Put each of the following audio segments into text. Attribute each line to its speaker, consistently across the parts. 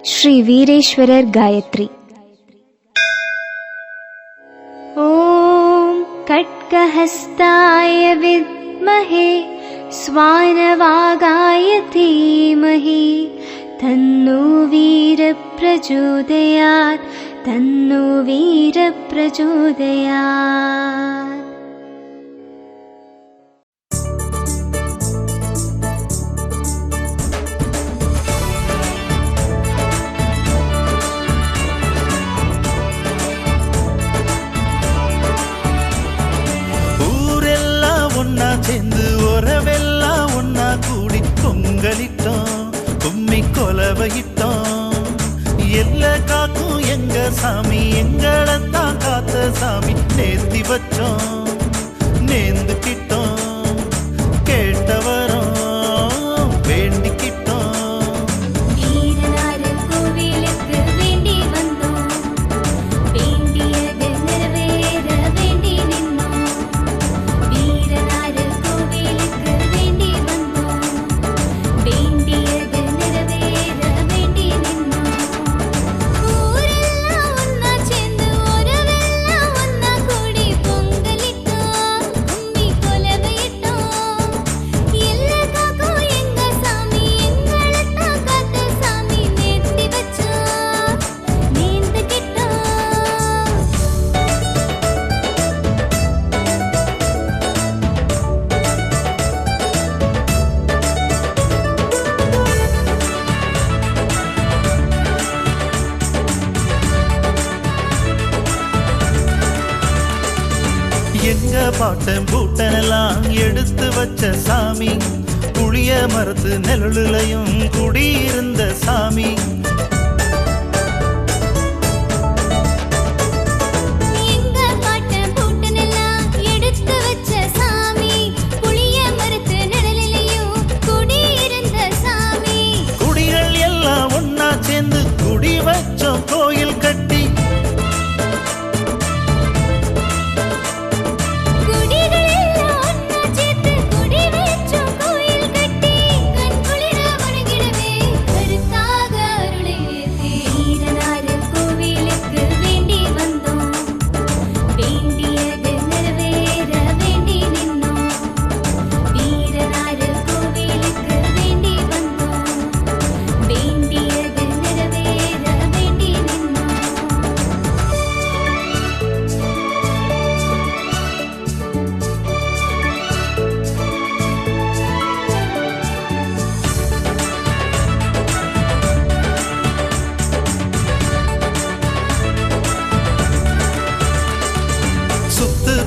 Speaker 1: श्री वीरेश्वरर गायत्री। ओम कट्कहस्ताय विद्महे स्वानवागाय धीमहि तन्नो वीर प्रचोदयात् तन्नो वीर प्रचोदयात्।
Speaker 2: சேர்ந்து உறவெல்லாம் ஒன்னா கூடி பொங்கலிட்டோம், கும்மி கொலவையிட்டோம். எல்ல காக்கும் எங்க சாமி, எங்களைத்தான் காத்த சாமி. நேர்த்தி வச்சோம், நேர்ந்துக்கிட்டோம், கேட்டவரோம் வேண்டிக்கிட்டோம். எங்க பாட்டன் பூட்டனெல்லாம் எடுத்து வச்ச சாமி, புளிய மரத்து நெல்லுலையும் குடியிருந்த சாமி. குடிகள் எல்லாம் ஒன்னா சேர்ந்து குடி வச்சோம் கோயில் கட்டி.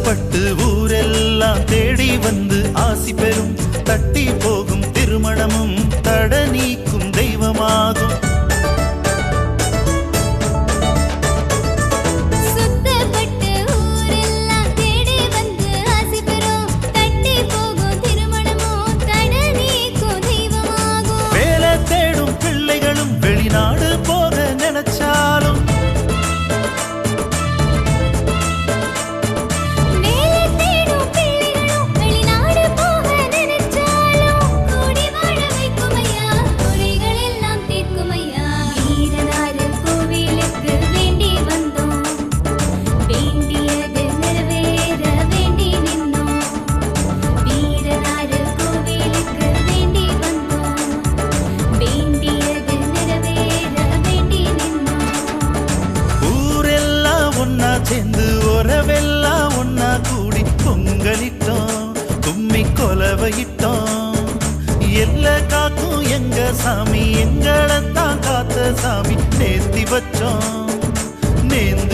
Speaker 2: பட்டு ஊரெல்லாம் தேடி வந்து ஆசி பெறும், தட்டி போகும் திருமணமும் தட நீக்கும் தெய்வமாகும். வேலை தேடும் பிள்ளைகளும் வெளிநாடு போக நினைச்சாலும் சேர்ந்து உறவெல்லாம் ஒன்னா கூடி பொங்கலிட்டோம், கும்மி கொலவையிட்டோம். எல்ல காக்கும் எங்க சாமி, எங்களைத்தான் காத்த சாமி. நேர்த்தி வச்சோம், நேர்ந்து